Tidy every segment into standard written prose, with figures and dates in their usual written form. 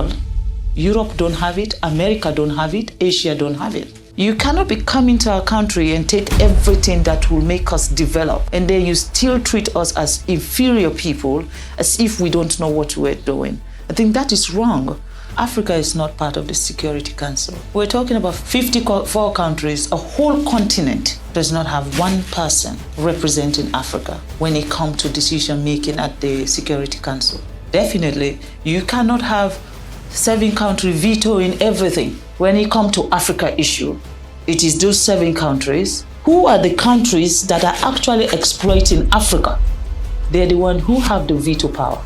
world. Europe don't have it, America don't have it, Asia don't have it. You cannot be coming to our country and take everything that will make us develop, and then you still treat us as inferior people, as if we don't know what we're doing. I think that is wrong. Africa is not part of the Security Council. We're talking about 54 countries. A whole continent does not have one person representing Africa when it comes to decision making at the Security Council. Definitely, you cannot have 7 countries vetoing everything when it comes to Africa issue. It is those 7 countries. Who are the countries that are actually exploiting Africa? They're the ones who have the veto power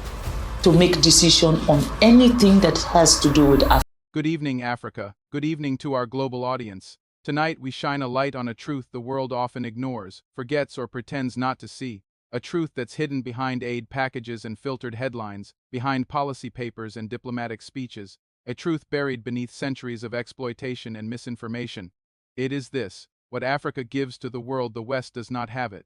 to make decision on anything that has to do with Africa. Good evening, Africa. Good evening to our global audience. Tonight we shine a light on a truth the world often ignores, forgets, or pretends not to see. A truth that's hidden behind aid packages and filtered headlines, behind policy papers and diplomatic speeches. A truth buried beneath centuries of exploitation and misinformation. It is this: what Africa gives to the world, the West does not have it.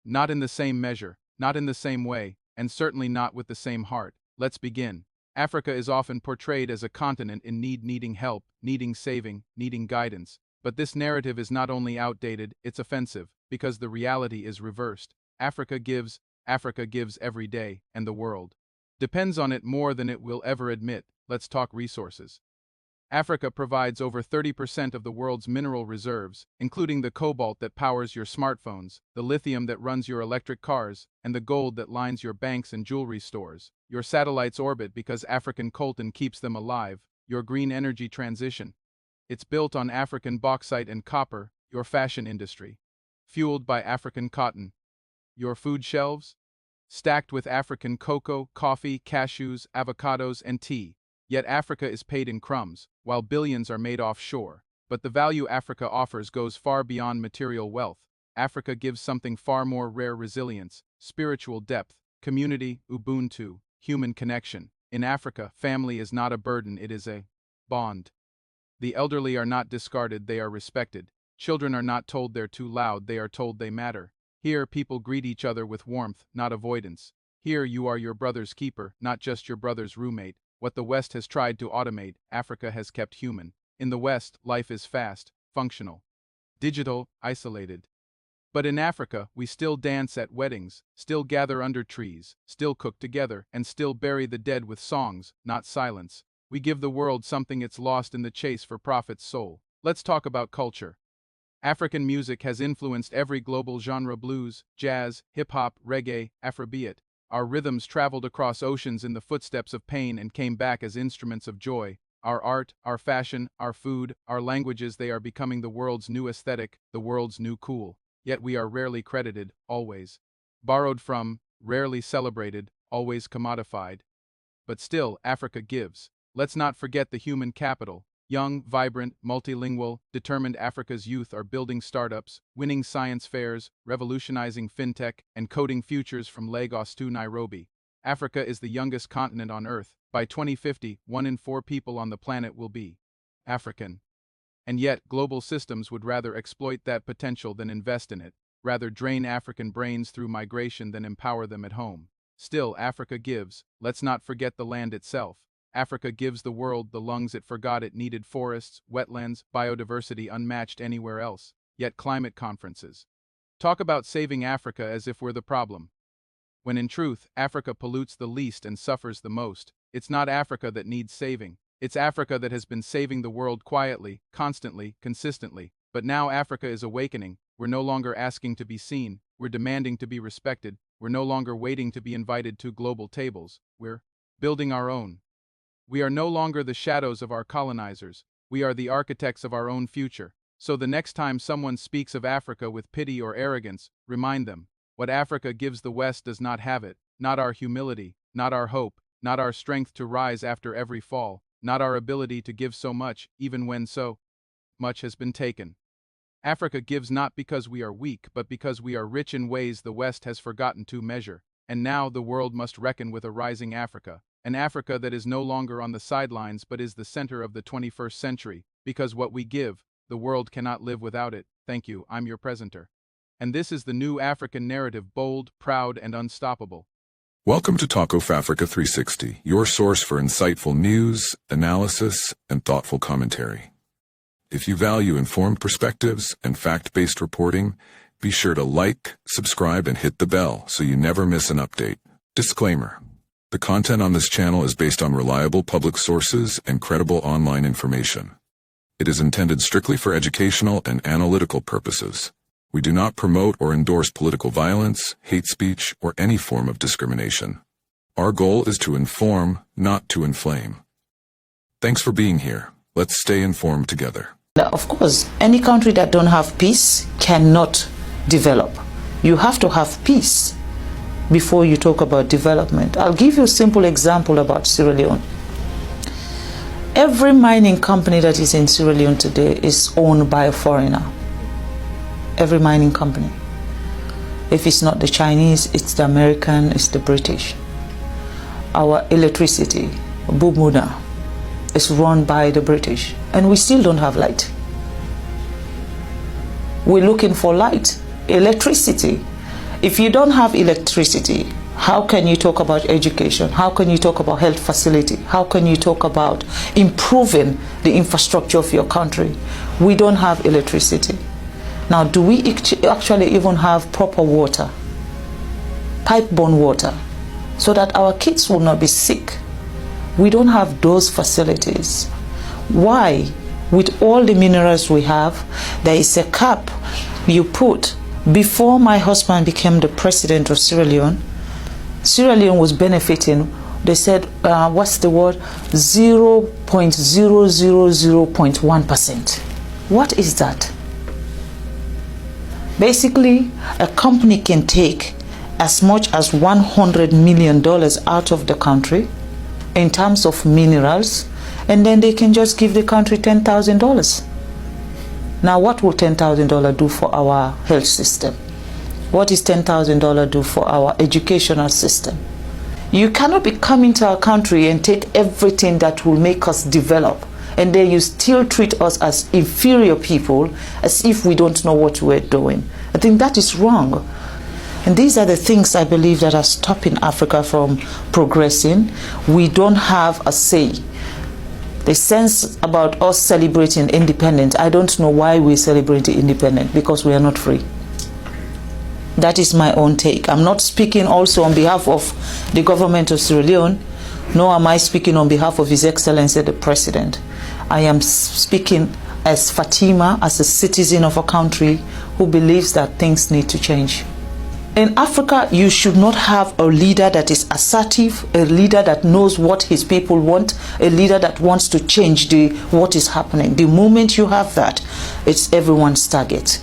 Not in the same measure, not in the same way, and certainly not with the same heart. Let's begin. Africa is often portrayed as a continent in need, needing help, needing saving, needing guidance. But this narrative is not only outdated, it's offensive, because the reality is reversed. Africa gives every day, and the world depends on it more than it will ever admit. Let's talk resources. Africa provides over 30% of the world's mineral reserves, including the cobalt that powers your smartphones, the lithium that runs your electric cars, and the gold that lines your banks and jewelry stores. Your satellites orbit because African coltan keeps them alive. Your green energy transition. It's built on African bauxite and copper. Your fashion industry. Fueled by African cotton. Your food shelves? Stacked with African cocoa, coffee, cashews, avocados, and tea. Yet Africa is paid in crumbs, while billions are made offshore. But the value Africa offers goes far beyond material wealth. Africa gives something far more rare: resilience, spiritual depth, community, ubuntu, human connection. In Africa, family is not a burden, it is a bond. The elderly are not discarded, they are respected. Children are not told they're too loud, they are told they matter. Here, people greet each other with warmth, not avoidance. Here, you are your brother's keeper, not just your brother's roommate. What the West has tried to automate, Africa has kept human. In the West, life is fast, functional, digital, isolated. But in Africa, we still dance at weddings, still gather under trees, still cook together, and still bury the dead with songs, not silence. We give the world something it's lost in the chase for profit's soul. Let's talk about culture. African music has influenced every global genre: blues, jazz, hip-hop, reggae, Afrobeat. Our rhythms traveled across oceans in the footsteps of pain and came back as instruments of joy. Our art, our fashion, our food, our languages, they are becoming the world's new aesthetic, the world's new cool. Yet we are rarely credited, always borrowed from, rarely celebrated, always commodified. But still, Africa gives. Let's not forget the human capital. Young, vibrant, multilingual, determined Africa's youth are building startups, winning science fairs, revolutionizing fintech, and coding futures from Lagos to Nairobi. Africa is the youngest continent on Earth. By 2050, 1 in 4 people on the planet will be African. And yet, global systems would rather exploit that potential than invest in it, rather drain African brains through migration than empower them at home. Still, Africa gives. Let's not forget the land itself. Africa gives the world the lungs it forgot it needed: forests, wetlands, biodiversity unmatched anywhere else. Yet climate conferences talk about saving Africa as if we're the problem, when in truth, Africa pollutes the least and suffers the most. It's not Africa that needs saving. It's Africa that has been saving the world quietly, constantly, consistently. But now Africa is awakening. We're no longer asking to be seen. We're demanding to be respected. We're no longer waiting to be invited to global tables. We're building our own. We are no longer the shadows of our colonizers. We are the architects of our own future. So the next time someone speaks of Africa with pity or arrogance, remind them, what Africa gives the West does not have it. Not our humility, not our hope, not our strength to rise after every fall, not our ability to give so much, even when so much has been taken. Africa gives not because we are weak, but because we are rich in ways the West has forgotten to measure. And now the world must reckon with a rising Africa. An Africa that is no longer on the sidelines but is the center of the 21st century, because what we give, the world cannot live without it. Thank you, I'm your presenter. And this is the new African narrative: bold, proud, and unstoppable. Welcome to Talk of Africa 360, your source for insightful news, analysis, and thoughtful commentary. If you value informed perspectives and fact-based reporting, be sure to like, subscribe, and hit the bell so you never miss an update. Disclaimer: the content on this channel is based on reliable public sources and credible online information. It is intended strictly for educational and analytical purposes. We do not promote or endorse political violence, hate speech, or any form of discrimination. Our goal is to inform, not to inflame. Thanks for being here. Let's stay informed together. Of course, any country that don't have peace cannot develop. You have to have peace before you talk about development. I'll give you a simple example about Sierra Leone. Every mining company that is in Sierra Leone today is owned by a foreigner. Every mining company. If it's not the Chinese, it's the American, it's the British. Our electricity, Bumuda, is run by the British, and we still don't have light. We're looking for light, electricity. If you don't have electricity, how can you talk about education? How can you talk about health facility? How can you talk about improving the infrastructure of your country? We don't have electricity. Now, do we actually even have proper water, pipe-borne water, so that our kids will not be sick? We don't have those facilities. Why? With all the minerals we have, there is a cap you put. Before my husband became the president of Sierra Leone was benefiting, they said, what's the word? 0.000.1%. What is that? Basically, a company can take as much as $100 million out of the country in terms of minerals, and then they can just give the country $10,000. Now, what will $10,000 do for our health system? What is $10,000 do for our educational system? You cannot be coming to our country and take everything that will make us develop, and then you still treat us as inferior people, as if we don't know what we're doing. I think that is wrong. And these are the things I believe that are stopping Africa from progressing. We don't have a say. The sense about us celebrating independence, I don't know why we celebrate independence, because we are not free. That is my own take. I'm not speaking also on behalf of the government of Sierra Leone, nor am I speaking on behalf of His Excellency the President. I am speaking as Fatima, as a citizen of a country who believes that things need to change. In Africa, you should not have a leader that is assertive, a leader that knows what his people want, a leader that wants to change what is happening. The moment you have that, it's everyone's target.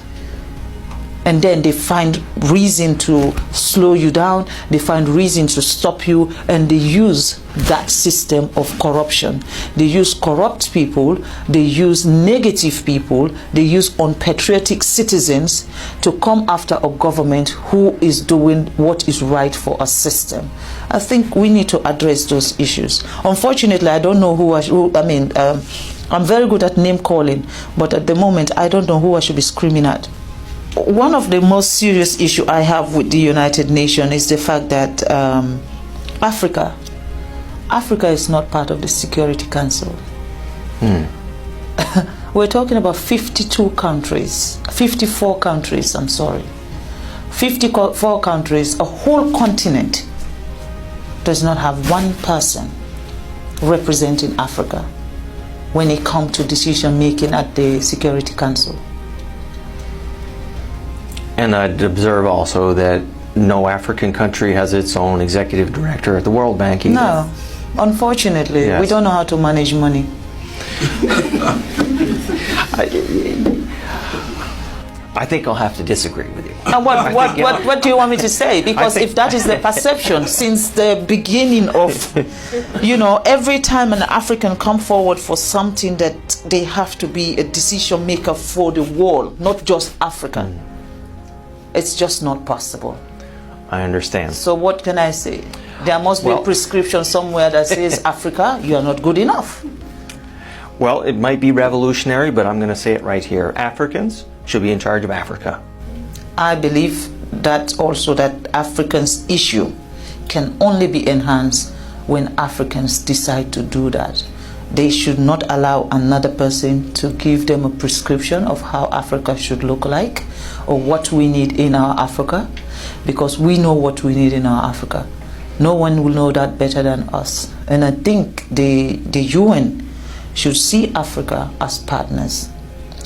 And then they find reason to slow you down, they find reason to stop you, and they use that system of corruption. They use corrupt people, they use negative people, they use unpatriotic citizens to come after a government who is doing what is right for a system. I think we need to address those issues. Unfortunately, I don't know I'm very good at name calling, but at the moment, I don't know who I should be screaming at. One of the most serious issues I have with the United Nations is the fact that Africa is not part of the Security Council. We're talking about 54 countries, I'm sorry. 54 countries, a whole continent does not have one person representing Africa when it comes to decision making at the Security Council. And I'd observe also that no African country has its own executive director at the World Bank either. No, unfortunately, yes. We don't know how to manage money. I think I'll have to disagree with you. What do you want me to say? Because if that is the perception since the beginning of, every time an African come forward for something, that they have to be a decision maker for the world, not just Africa. It's just not possible. I understand. So what can I say? There must be a prescription somewhere that says, Africa, you are not good enough. Well, it might be revolutionary, but I'm going to say it right here. Africans should be in charge of Africa. I believe that also that Africans' issue can only be enhanced when Africans decide to do that. They should not allow another person to give them a prescription of how Africa should look like or what we need in our Africa, because we know what we need in our Africa. No one will know that better than us. And I think the UN should see Africa as partners.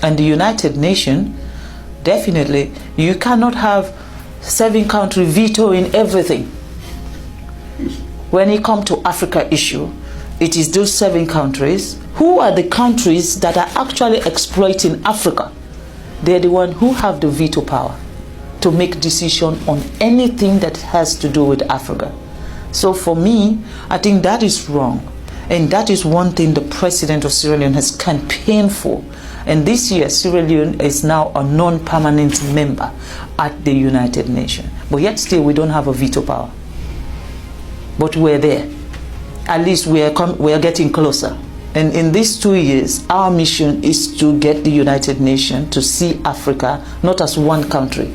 And the United Nations, definitely, you cannot have 7 countries vetoing everything. When it comes to Africa issue, it is those 7 countries. Who are the countries that are actually exploiting Africa? They're the ones who have the veto power to make decision on anything that has to do with Africa. So for me, I think that is wrong. And that is one thing the president of Sierra Leone has campaigned for. And this year, Sierra Leone is now a non-permanent member at the United Nations. But yet still, we don't have a veto power. But we're there. At least we are getting closer. And in these 2 years, our mission is to get the United Nations to see Africa not as one country.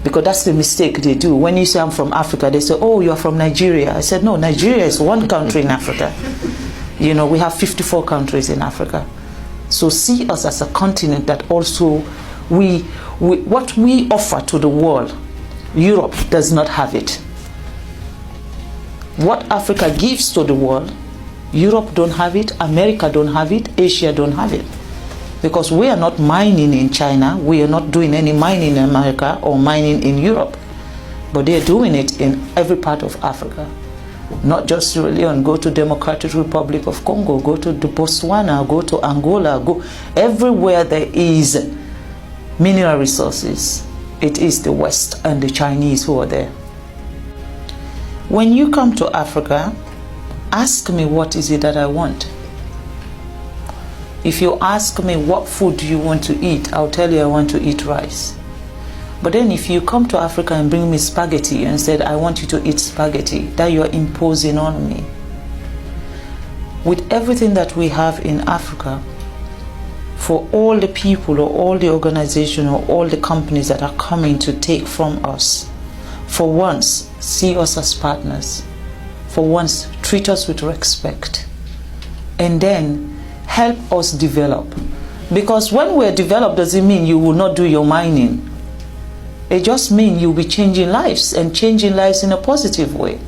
Because that's the mistake they do. When you say I'm from Africa, they say, oh, you're from Nigeria. I said, no, Nigeria is one country in Africa. You know, we have 54 countries in Africa. So see us as a continent that also, what we offer to the world, Europe does not have it. What Africa gives to the world, Europe don't have it, America don't have it, Asia don't have it. Because we are not mining in China, we are not doing any mining in America or mining in Europe. But they are doing it in every part of Africa. Not just Sierra Leone, go to Democratic Republic of Congo, go to Botswana, go to Angola, go everywhere there is mineral resources. It is the West and the Chinese who are there. When you come to Africa, ask me what is it that I want. If you ask me what food do you want to eat, I'll tell you I want to eat rice. But then if you come to Africa and bring me spaghetti and said I want you to eat spaghetti, that you're imposing on me. With everything that we have in Africa, for all the people or all the organizations or all the companies that are coming to take from us, for once, see us as partners. For once, treat us with respect. And then help us develop. Because when we're developed doesn't mean you will not do your mining. It just means you'll be changing lives and changing lives in a positive way.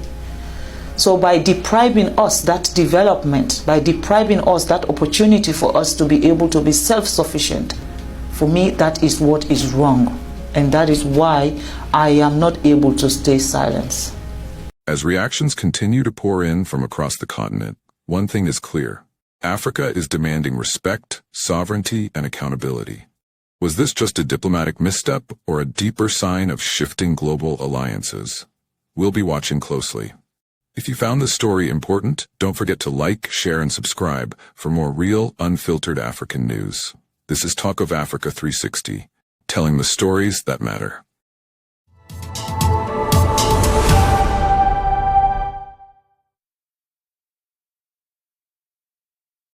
So by depriving us that development, by depriving us that opportunity for us to be able to be self-sufficient, for me that is what is wrong. And that is why I am not able to stay silent. As reactions continue to pour in from across the continent, one thing is clear. Africa is demanding respect, sovereignty, and accountability. Was this just a diplomatic misstep or a deeper sign of shifting global alliances? We'll be watching closely. If you found this story important, don't forget to like, share, and subscribe for more real, unfiltered African news. This is Talk of Africa 360, telling the stories that matter.